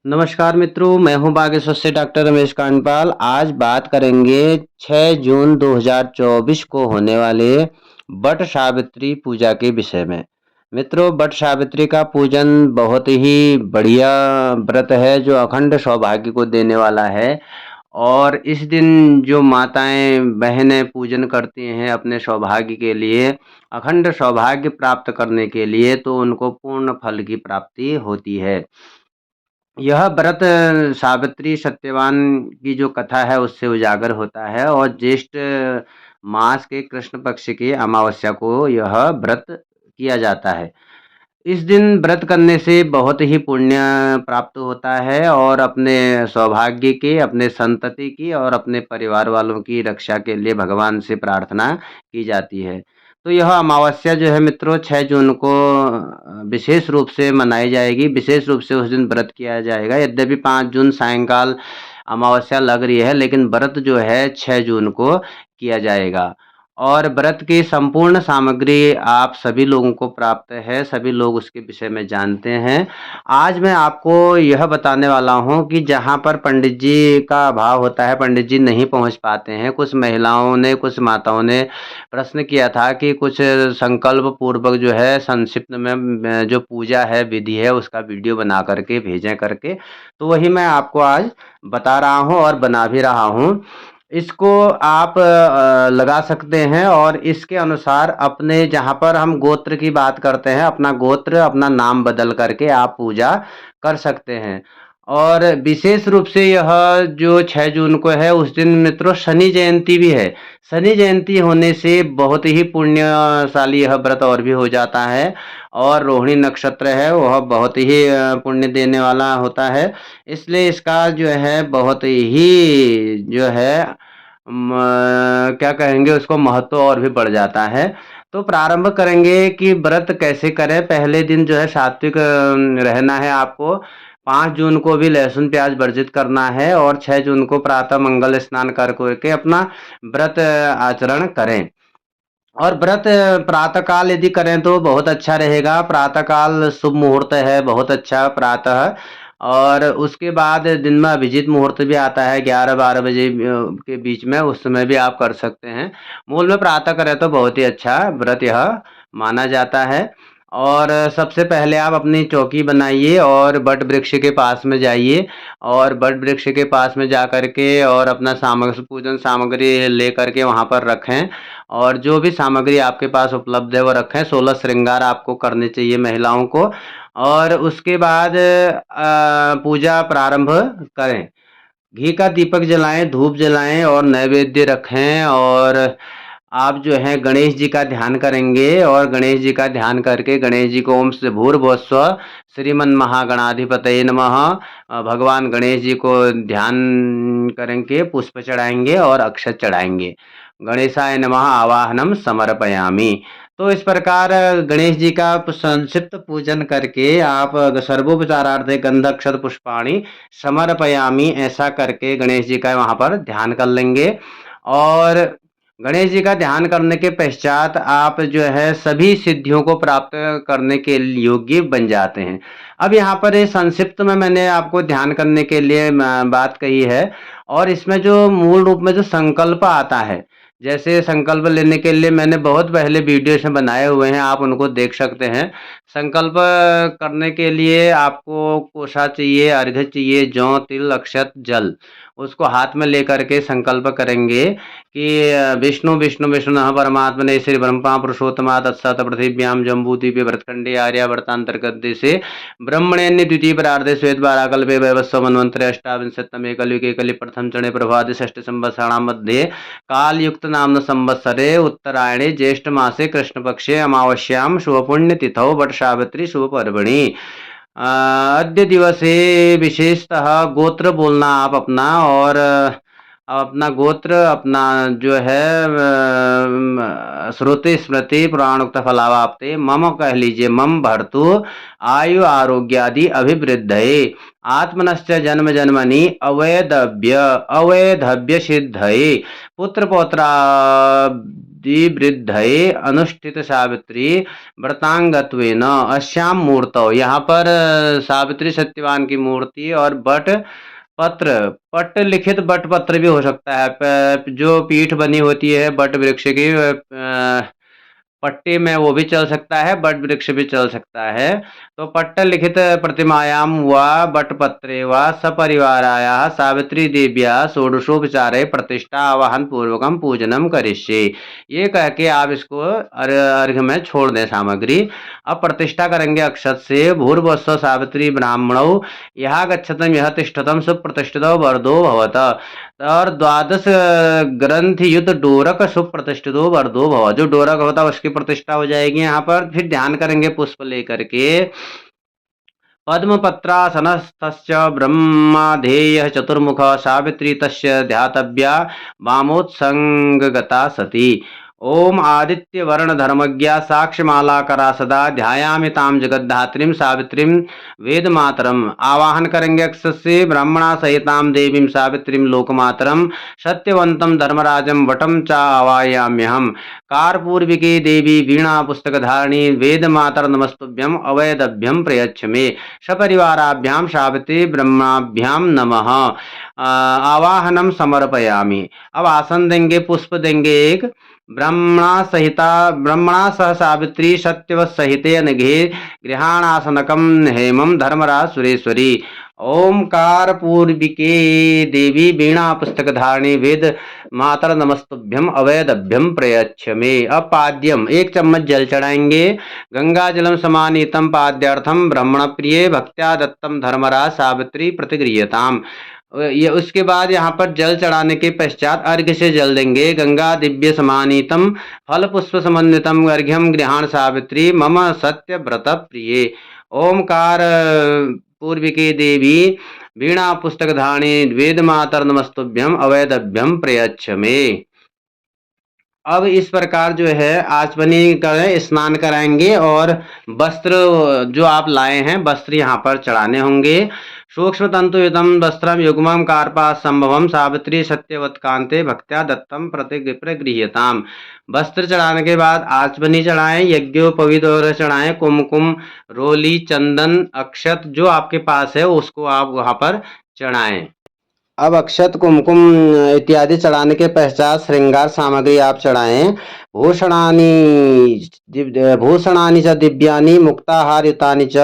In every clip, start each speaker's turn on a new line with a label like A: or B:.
A: नमस्कार मित्रों, मैं हूं बागेश्वर से डॉक्टर रमेश कांडपाल। आज बात करेंगे 6 जून 2024 को होने वाले वट सावित्री पूजा के विषय में। मित्रों, वट सावित्री का पूजन बहुत ही बढ़िया व्रत है जो अखंड सौभाग्य को देने वाला है। और इस दिन जो माताएं बहनें पूजन करती हैं अपने सौभाग्य के लिए, अखंड सौभाग्य प्राप्त करने के लिए, तो उनको पूर्ण फल की प्राप्ति होती है। यह व्रत सावित्री सत्यवान की जो कथा है उससे उजागर होता है और ज्येष्ठ मास के कृष्ण पक्ष की अमावस्या को यह व्रत किया जाता है। इस दिन व्रत करने से बहुत ही पुण्य प्राप्त होता है और अपने सौभाग्य की, अपने संतति की और अपने परिवार वालों की रक्षा के लिए भगवान से प्रार्थना की जाती है। तो यह अमावस्या जो है मित्रों 6 जून को विशेष रूप से मनाई जाएगी, विशेष रूप से उस दिन व्रत किया जाएगा। यद्यपि 5 जून सायंकाल अमावस्या लग रही है, लेकिन व्रत जो है 6 जून को किया जाएगा। और व्रत की संपूर्ण सामग्री आप सभी लोगों को प्राप्त है, सभी लोग उसके विषय में जानते हैं। आज मैं आपको यह बताने वाला हूं कि जहां पर पंडित जी का अभाव होता है, पंडित जी नहीं पहुंच पाते हैं, कुछ महिलाओं ने, कुछ माताओं ने प्रश्न किया था कि कुछ संकल्प पूर्वक जो है संक्षिप्त में जो पूजा है, विधि है, उसका वीडियो बना करके भेजें करके। तो वही मैं आपको आज बता रहा हूं और बना भी रहा हूं। इसको आप लगा सकते हैं और इसके अनुसार अपने जहाँ पर हम गोत्र की बात करते हैं, अपना गोत्र, अपना नाम बदल करके आप पूजा कर सकते हैं। और विशेष रूप से यह जो 6 जून को है उस दिन मित्रों शनि जयंती भी है। शनि जयंती होने से बहुत ही पुण्यशाली यह व्रत और भी हो जाता है। और रोहिणी नक्षत्र है वह बहुत ही पुण्य देने वाला होता है। इसलिए इसका जो है बहुत ही जो है क्या कहेंगे उसको महत्व और भी बढ़ जाता है। तो प्रारंभ करेंगे कि व्रत कैसे करें। पहले दिन जो है सात्विक रहना है आपको। 5 जून को भी लहसुन प्याज वर्जित करना है और 6 जून को प्रातः मंगल स्नान कर करके अपना व्रत आचरण करें। और व्रत प्रातः काल यदि करें तो बहुत अच्छा रहेगा। प्रातः काल शुभ मुहूर्त है, बहुत अच्छा प्रातः। और उसके बाद दिन में अभिजीत मुहूर्त भी आता है 11-12 बजे के बीच में, उस समय भी आप कर सकते हैं। मूल में प्रातः करें तो बहुत ही अच्छा व्रत यह माना जाता है। और सबसे पहले आप अपनी चौकी बनाइए और वट वृक्ष के पास में जाइए और वट वृक्ष के पास में जा करके और अपना पूजन सामग्री ले करके वहाँ पर रखें। और जो भी सामग्री आपके पास उपलब्ध है वो रखें। 16 श्रृंगार आपको करने चाहिए महिलाओं को। और उसके बाद पूजा प्रारंभ करें। घी का दीपक जलाएं, धूप जलाएं और नैवेद्य रखें। और आप जो है गणेश जी का ध्यान करेंगे और गणेश जी का ध्यान करके गणेश जी को ओम से भूर्भुवस्सुः श्रीमन महागणाधिपतये नमः भगवान गणेश जी को ध्यान करेंगे, पुष्प चढ़ाएंगे और अक्षत चढ़ाएंगे। गणेशाय नमः आवाहनम समर्पयामि। तो इस प्रकार गणेश जी का संक्षिप्त पूजन करके आप सर्वोपचारार्थे गंधक्षत पुष्पाणि समर्पयामि ऐसा करके गणेश जी का वहाँ पर ध्यान कर लेंगे। और गणेश जी का ध्यान करने के पश्चात आप जो है सभी सिद्धियों को प्राप्त करने के योग्य बन जाते हैं। अब यहाँ पर ये संक्षिप्त में मैंने आपको ध्यान करने के लिए बात कही है। और इसमें जो मूल रूप में जो संकल्प आता है, जैसे संकल्प लेने के लिए मैंने बहुत पहले वीडियो से बनाए हुए हैं, आप उनको देख सकते हैं। संकल्प करने के लिए आपको कोसा चाहिए, अर्घ्य चाहिए, जौ, तिल, अक्षत, जल। उसको हाथ में लेकर के संकल्प करेंगे कि विष्णु विष्णु विष्णु परमात्मने श्री ब्रह्मा पुरुषोत्तमा तत्सत पृथिव्याम जम्बूद्वीपे भरतखंडे आर्यावर्तांतर्गत देशे ब्रह्मण्यन्य द्वितीय परार्धे श्वेत बाराकल्पे वैवस्व मन्वन्तरे अष्टाविंशतमे कलियुगे कलि प्रथम चरणे प्रभाते षष्ठ संवत्सराणां मध्ये कालयुक्त नाम संवत्सरे उत्तरायणे ज्येष्ठ मासे कृष्ण पक्षे अमावस्यां शुभपुण्य तिथौ वट सावित्री शुभ पर्वणि। अद्य दिवसे विशेषतः गोत्र बोलना आप अपना। और अपना गोत्र, अपना जो है श्रुति स्मृति पुराणोक्त फलावाप्ते मम कह लीजिए, मम भर्तु आयु आरोग्यादि अभिवृद्धये आत्मनश्च जन्म जन्मनि अवैधव्य सिद्धये पुत्र पौत्राभ्य बुद्धिवृद्धये अनुष्ठित सावित्री व्रतांगत्वेन अस्याम मूर्तौ। यहाँ पर सावित्री सत्यवान की मूर्ति और बट पत्र, पट लिखित बट पत्र भी हो सकता है, जो पीठ बनी होती है बट वृक्ष की, पट्टी में वो भी चल सकता है, बट वृक्ष भी चल सकता है। तो पट्ट लिखित प्रतिमायां व बटपत्रे व सपरिवाराया सावित्री देव्या षोडशोपचारे प्रतिष्ठा आवाहन पूर्वकम पूजनम करिष्ये। ये कह के आप इसको अर्घ्य में छोड़ दें सामग्री। अब प्रतिष्ठा करेंगे अक्षत से। भूर्भुवस्सुः सावित्री ब्राह्मणौ यह गच्छतम यह तिष्ठतम सुप्रतिष्ठितो वरदो भवत। और द्वादश ग्रंथि युत डोरक सुप्रतिष्ठितो वरदो भव। जो डोरक होता है उसकी प्रतिष्ठा हो जाएगी यहाँ पर। फिर ध्यान करेंगे पुष्प लेकर के। पद्मपत्रासनस्थश्च ब्रह्माधेयः चतुर्मुखः सावित्री तस्य ध्यातव्या वामोत्संगगता सती। ओम आदित्य वर्ण धर्मज्ञा साक्ष्यमालाकरा सदा ध्यायामि ताम जगद्धात्रीं सावित्रीं वेदमातरम। आवाहन करेंगे अक्षर से। ब्राह्मणा सहिताम देवीं सावित्रीं लोकमातरम सत्यवंतम धर्मराजम वटम च आवाहयाम्यहम्। कारपूर्विके देवी वीणा पुस्तकधारिणी वेदमातर नमस्तुभ्यम अवैदभ्यम प्रयच्छ मे। सपरिवाराभ्याम सावित्री ब्रह्माभ्याम नमः। आवाहनम समर्पयामि। अब आसन देंगे, पुष्प देंगे एक। ब्रह्मणा सह सावित्री सत्यवत सहिते अनघे गृहाणासनकम हेमम धर्मराज सुरेश्वरी। ओंकार पूर्विके देवी वीणा पुस्तक धारिणी वेद मातर नमस्तुभ्यम अवैदभ्यम प्रयच्छ मे। अब पाद्यम, एक चम्मच जल चढ़ाएंगे। गंगा जलम समानीतम पाद्यार्थम ब्रह्मण प्रिय भक्त्या दत्तम धर्मराज सावित्री प्रतिगृह्यताम। ये उसके बाद यहाँ पर जल चढ़ाने के पश्चात अर्घ्य से जल देंगे। गंगा दिव्य समानीतम फल पुष्प समन्वितम अर्घ्यम गृहाण सावित्री मम सत्य व्रत प्रिय। ओमकार पूर्विके देवी वीणा पुस्तक धारिणी वेद मातर नमस्तुभ्यम अवैदभ्यम प्रयच्छ मे। अब इस प्रकार जो है आचमनी करें, स्नान कराएंगे और वस्त्र जो आप लाए हैं वस्त्र यहाँ पर चढ़ाने होंगे। सूक्ष्म तंतुयुतम वस्त्रम युग्मम कार्पा संभवम सावित्री सत्यवत कांते भक्त्या दत्तम प्रगृह्यताम। वस्त्र चढ़ाने के बाद आचमनी चढ़ाएं, यज्ञोपवीत वगैरह चढ़ाएं, कुमकुम रोली चंदन अक्षत जो आपके पास है उसको आप वहां पर चढ़ाएं। अब अक्षत कुमकुम इत्यादि चढ़ाने के पश्चात श्रृंगार सामग्री आप चढ़ाएं। भूषणानि च दिव्यानि मुक्ताहारयुतानि च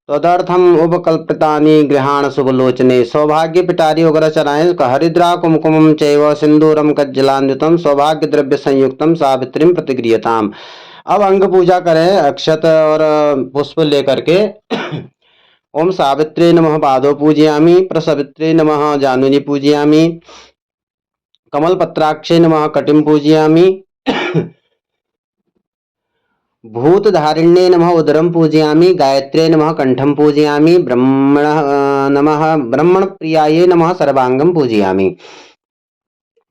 A: तदर्थम उपकल्पितानि गृहाण शुभलोचने। सौभाग्य पिटारी वगैरह चढ़ाएं। हरिद्रा कुमकुमम चैव सिंदूरम कज्जलान्वितम सौभाग्य द्रव्य संयुक्तम सावित्रीम प्रतिगृह्यताम। अब अंग पूजा करें अक्षत और पुष्प लेकर के। ओम सावित्रे नमः पादौ पूजयामि, प्रसवित्रे नमः जानुनि पूजयामि, कमलपत्राक्षे नमः कटिं पूजयामि, भूतधारिण्ये नमः उदरं पूजयामि, गायत्र्यै नमः कंठं पूजयामि, ब्रह्मण प्रियायै नमः सर्वांगं पूजयामि।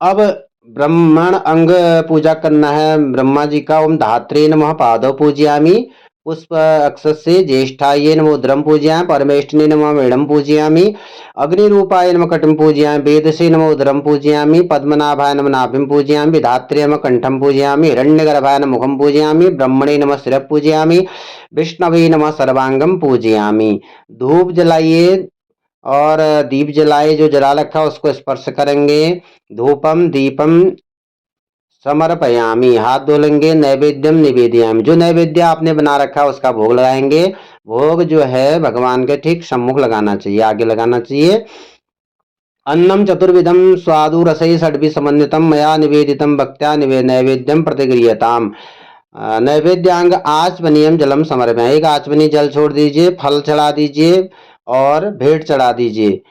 A: अब ब्राह्मण अंग पूजा करना है ब्रह्मा जी का। ओम धात्रे नमः पादौ पूजयामि, पुष्प अक्षत से ज्येष्ठाय नमः उदरम पूजयामि, परमेष्ठिने नमः मेढम पूजयामि, अग्निरूपाय नमः कटिं पूजयामि, वेदसे नमः उदरम पूजयामि, पद्मनाभाय नमः नाभिं पूजयामि, विधात्रे नमः कंठं पूजयामि, हिरण्यगर्भाय नमः मुखं पूजयामि, ब्रह्मणे नमः शिरः पूजयामि, विष्णवे नमः सर्वांगं पूजयामि। धूप जलाइए और दीप जलाए, जो जला रखा उसको स्पर्श करेंगे। धूपम दीपम समर्पयामि, हाथ धो लेंगे। नैवेद्यम निवेदयामि, जो नैवेद्य आपने बना रखा है उसका भोग लगाएंगे। भोग जो है भगवान के ठीक सम्मुख लगाना चाहिए, आगे लगाना चाहिए। अन्नम चतुर्विधम स्वादु रसै षड्भि समन्वितम मया निवेदितम भक्त्या नैवेद्यम प्रतिगृह्यताम। नैवेद्यांग आचमनीयम जलम समर्पयामि, एक आचमनी जल छोड़ दीजिए, फल चढ़ा दीजिए और भेंट चढ़ा दीजिए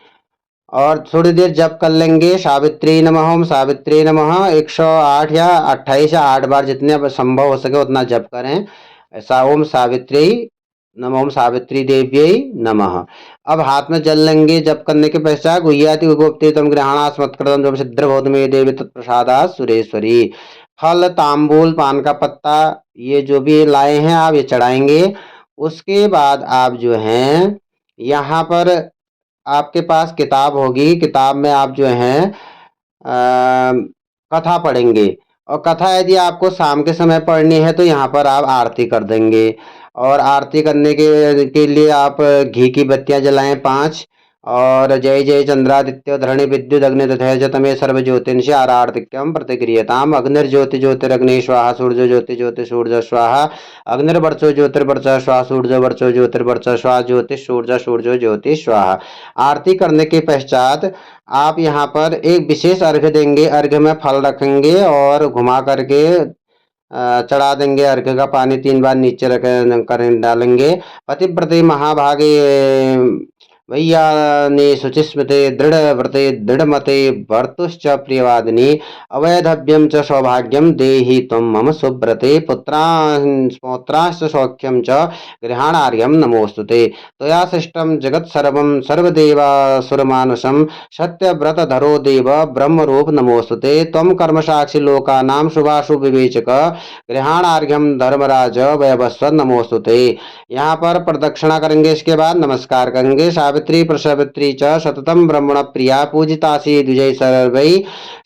A: और थोड़ी देर जप कर लेंगे। सावित्री नमः ओम सावित्री नमः 108 या 28 या 8 बार जितने संभव हो सके उतना जप करें। ऐसा ओम सावित्री नमः ओम सावित्री देव्यै नमः। अब हाथ में जल लेंगे। जप करने के पश्चात गुह्याति गोप्ते तम ग्रहणास्मत्कृतम जब सिद्ध भवतु मे देवी तत्प्रसादा सुरेश्वरी। फल तांबूल पान का पत्ता ये जो भी लाए हैं आप ये चढ़ाएंगे। उसके बाद आप जो हैं यहाँ पर आपके पास किताब होगी, किताब में आप जो हैं कथा पढ़ेंगे। और कथा यदि आपको शाम के समय पढ़नी है तो यहाँ पर आप आरती कर देंगे। और आरती करने के लिए आप घी की बत्तियां जलाएं 5। और जय जय चंद्रादित्य धरणि विद्युत अग्नि तथैज तमे सर्व ज्योतिषि आरार्तिक्यम प्रतिक्रियताम अग्निर्ज्योति ज्योतिरग्नि स्वाहा सूर्य ज्योति ज्योति सूर्य स्वाहा अग्निर्वर्चो ज्योतिर्वर्च स्वाहा सूर्य वर्चो ज्योतिर्वर्च स्वाहा ज्योति सूर्य सूर्य ज्योति स्वाहा। आरती करने के पश्चात आप यहाँ पर एक विशेष अर्घ्य देंगे। अर्घ्य में फल रखेंगे और घुमा करके चढ़ा देंगे। अर्घ्य का पानी 3 बार नीचे रख कर डालेंगे। पतिव्रते महाभागे वैयाने शुचिस्मृते दृढ़व्रते दृढ़मते भर्तुश्च प्रियवादिनी अवैधव्यं च सौभाग्यं देहि त्वं मम सुव्रते पौत्राश्च सौख्यं च गृहाणार्घ्यं नमोस्तुते त्वया सृष्टं जगत्सर्वं सर्वदेवासुरमानुषं सत्यव्रतधरो देव ब्रह्मरूप नमोस्तुते त्वं कर्मसाक्षि लोकानां शुभाशुभ विवेचक गृहाणार्घ्यं धर्मराज वयवस्व नमोस्तुते। यहाँ पर प्रदक्षिणा करेंगे। इसके बाद नमस्कार करेंगे। सावित्री प्रसवित्री च सततम ब्रह्मण प्रिया पूजितासी द्विजय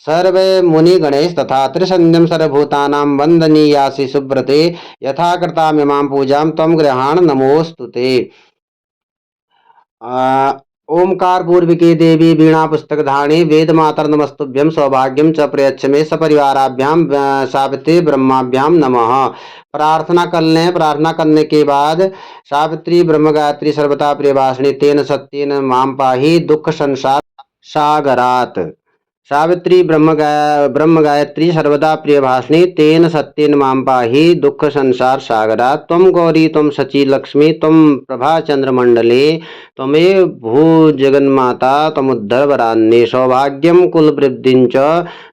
A: सर्वे मुनि गणेश तथा त्रिसंध्यम सर्वभूतानां वंदनीयासि सुब्रते यथा कृतामिमां पूजां त्वं गृहाण नमोस्तुते। ओमकार पूर्विके देवी वीणा पुस्तक धारिणी वेद मातर नमस्तुभ्यं सौभाग्यम च प्रयच्छ मे सपरिवाराभ्याम सावित्री ब्रह्माभ्याम नमः। प्रार्थना कर लें। प्रार्थना करने के बाद सावित्री ब्रह्म गायत्री सर्वथा प्रियभाषिणी तेन सत्येन माम पाहि दुख संसार सागरात। सावित्री ब्रह्म गायत्री सर्वदा प्रियभाषिणी तेन सत्येन मां पाहि दुख संसार सागरा। त्वं गौरी त्वं शची लक्ष्मी त्वं प्रभा चंद्रमंडले त्वमेव भू जगन्माता त्वमुद्धरवरान्ये सौभाग्यं कुलवृद्धिं च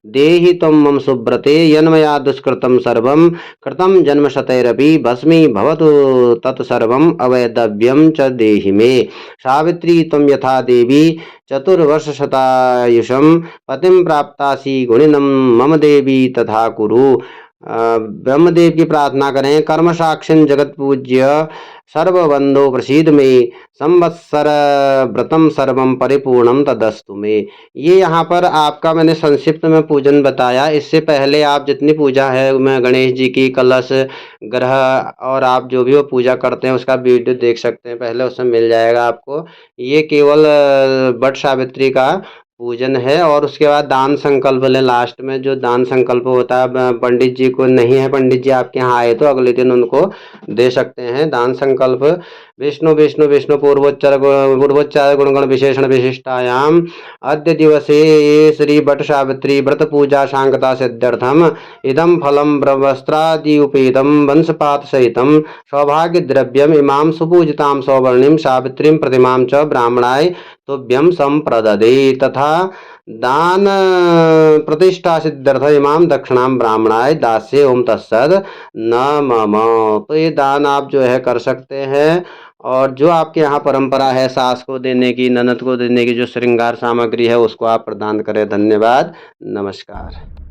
A: देहि त्वं मम सुब्रते यन्मया दुष्कृतं सर्वं कृतं जन्मशतैरपि भस्मी भवतु तत्सर्वम् अवैधव्यं च देहि मे। सावित्री त्वं यथा देवी चतुर्वर्षशतायुषं पतिं प्राप्तासि गुणिनं मम देवी तथा कुरु। ब्रह्मदेव की प्रार्थना करें। कर्म साक्षिन जगत पूज्य सर्वबंधो प्रसीद में संवत्सर व्रतम सर्वम परिपूर्णम तदस्तु में। ये यहाँ पर आपका मैंने संक्षिप्त में पूजन बताया। इससे पहले आप जितनी पूजा है मैं गणेश जी की कलश ग्रह और आप जो भी वो पूजा करते हैं उसका वीडियो देख सकते हैं। पहले उसमें मिल जाएगा आपको। ये केवल वट सावित्री का पूजन है। और उसके बाद दान संकल्प लें। लास्ट में जो दान संकल्प होता है, पंडित जी को नहीं है, पंडित जी आपके यहाँ आए तो अगले दिन उनको दे सकते हैं दान संकल्प। विष्णु विष्णु विष्णु पूर्वोच्चार गुणगण विशेषण विशिष्टायाम अद्य दिवसे ये श्री वट सावित्री व्रत पूजा शांकता सिद्ध्यर्थम इदम फलम वस्त्रादि उपेदम वंशपात सहितम सौभाग्य द्रव्यम इमाम सुपूजिताम सौवर्णिम सावित्रीम प्रतिमां च ब्राह्मणाय तुभ्यं संप्रददे तथा दान प्रतिष्ठा सिद्ध्यर्थ इमाम दक्षिणाम ब्राह्मणाय दास्य ओम तत्सद न मम। तो ये दान आप जो है कर सकते हैं। और जो आपके यहाँ परंपरा है सास को देने की, ननद को देने की, जो श्रृंगार सामग्री है उसको आप प्रदान करें। धन्यवाद। नमस्कार।